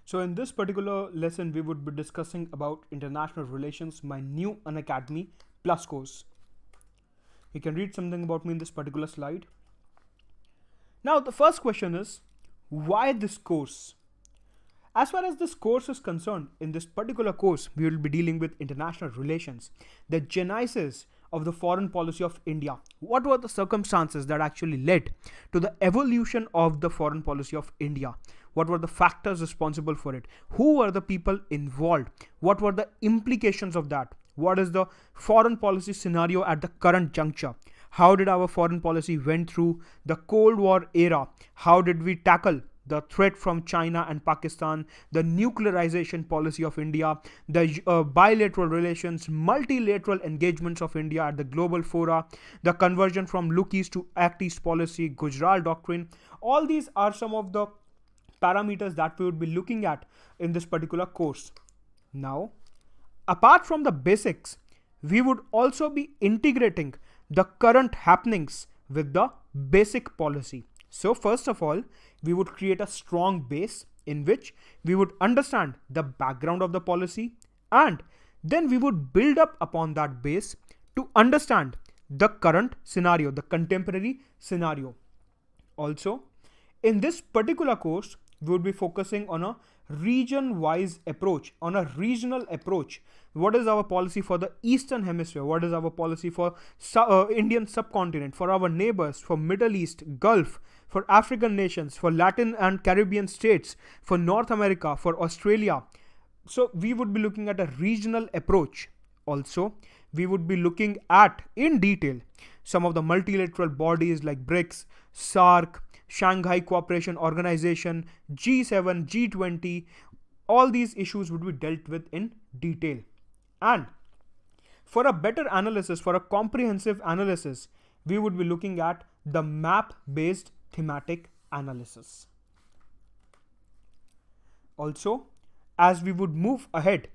So in this particular lesson, we would be discussing about international relations, my new Unacademy Plus course. You can read something about me in this particular slide. Now, the first question is, why this course? As far as this course is concerned, in this particular course, we will be dealing with international relations, the genesis of the foreign policy of India. What were the circumstances that actually led to the evolution of the foreign policy of India? What were the factors responsible for it? Who were the people involved? What were the implications of that? What is the foreign policy scenario at the current juncture? How did our foreign policy went through the Cold War era? How did we tackle the threat from China and Pakistan, the nuclearization policy of India, the bilateral relations, multilateral engagements of India at the global fora, the conversion from Look East to Act East policy, Gujarat Doctrine. All these are some of the parameters that we would be looking at in this particular course. Now, apart from the basics, we would also be integrating the current happenings with the basic policy. So first of all, we would create a strong base in which we would understand the background of the policy, and then we would build up upon that base to understand the current scenario, the contemporary scenario. Also, in this particular course, we would be focusing on a region-wise approach, on a regional approach. What is our policy for the Eastern Hemisphere? What is our policy for Indian subcontinent, for our neighbors, for Middle East, Gulf, for African nations, for Latin and Caribbean states, for North America, for Australia? So we would be looking at a regional approach. Also, we would be looking at, in detail, some of the multilateral bodies like BRICS, SAARC, Shanghai Cooperation Organization, G7, G20. All these issues would be dealt with in detail. And for a better analysis, for a comprehensive analysis, we would be looking at the map-based thematic analysis. Also, as we would move ahead,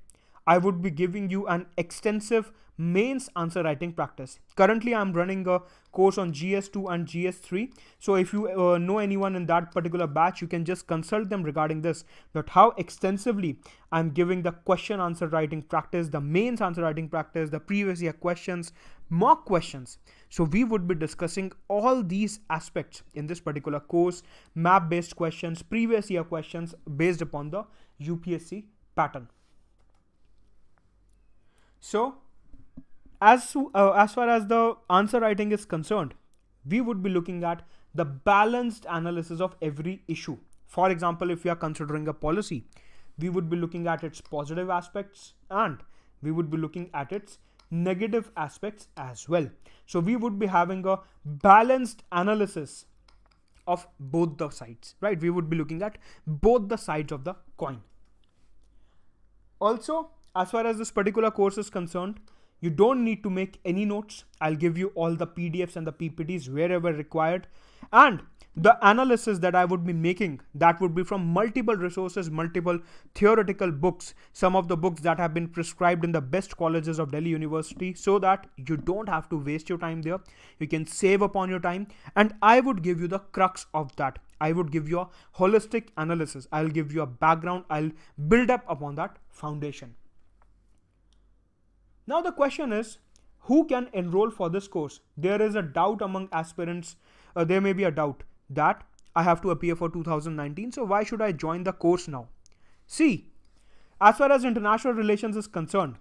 I would be giving you an extensive mains answer writing practice. Currently, I'm running a course on GS2 and GS3. So if you know anyone in that particular batch, you can just consult them regarding this, but how extensively I'm giving the question answer writing practice, the mains answer writing practice, the previous year questions, mock questions. So we would be discussing all these aspects in this particular course, map based questions, previous year questions based upon the UPSC pattern. So, as far as the answer writing is concerned, we would be looking at the balanced analysis of every issue. For example, if we are considering a policy, we would be looking at its positive aspects and we would be looking at its negative aspects as well. So, we would be having a balanced analysis of both the sides, right? We would be looking at both the sides of the coin. Also, as far as this particular course is concerned, you don't need to make any notes. I'll give you all the PDFs and the PPTs wherever required. And the analysis that I would be making, that would be from multiple resources, multiple theoretical books, some of the books that have been prescribed in the best colleges of Delhi University, so that you don't have to waste your time there. You can save upon your time. And I would give you the crux of that. I would give you a holistic analysis. I'll give you a background. I'll build up upon that foundation. Now the question is, who can enroll for this course? There is a doubt among aspirants. There may be a doubt that I have to appear for 2019. So why should I join the course now? See, as far as international relations is concerned,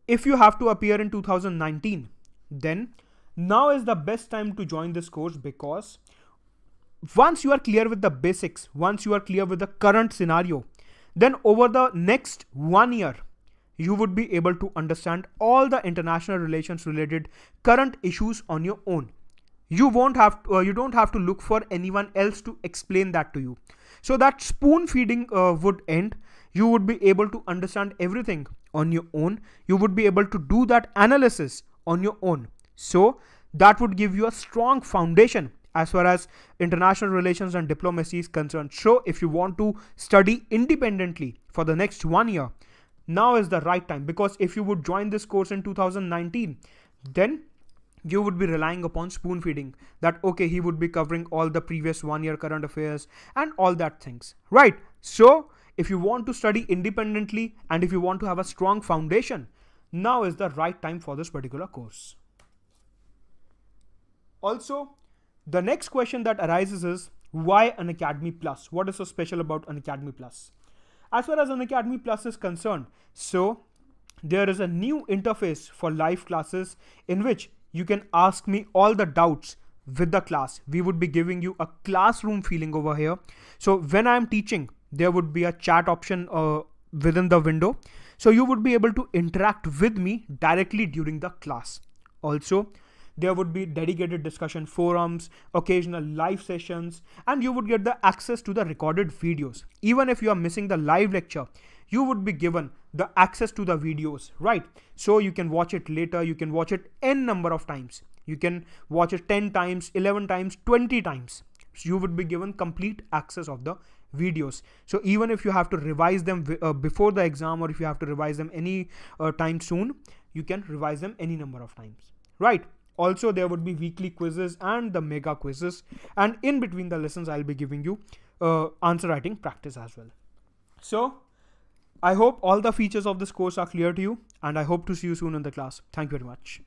if you have to appear in 2019, then now is the best time to join this course, because once you are clear with the basics, once you are clear with the current scenario, then over the next 1 year, you would be able to understand all the international relations related current issues on your own. You don't have to look for anyone else to explain that to you. So that spoon feeding would end. You would be able to understand everything on your own. You would be able to do that analysis on your own. So that would give you a strong foundation as far as international relations and diplomacy is concerned. So if you want to study independently for the next 1 year, now is the right time, because if you would join this course in 2019, then you would be relying upon spoon feeding, that okay, he would be covering all the previous 1 year current affairs and all that things, right? So if you want to study independently and if you want to have a strong foundation, now is the right time for this particular course. Also, the next question that arises is, why an Academy Plus? What is so special about an Academy Plus? As far as an Academy Plus is concerned, so there is a new interface for live classes in which you can ask me all the doubts with the class. We would be giving you a classroom feeling over here. So when I am teaching, there would be a chat option within the window. So you would be able to interact with me directly during the class. Also, there would be dedicated discussion forums, occasional live sessions, and you would get the access to the recorded videos. Even if you are missing the live lecture, you would be given the access to the videos, right? So you can watch it later, you can watch it n number of times. You can watch it 10 times, 11 times, 20 times. So you would be given complete access of the videos. So even if you have to revise them before the exam, or if you have to revise them any time soon, you can revise them any number of times, right? Also, there would be weekly quizzes and the mega quizzes, and in between the lessons I'll be giving you answer writing practice as well. So I hope all the features of this course are clear to you, and I hope to see you soon in the class. Thank you very much.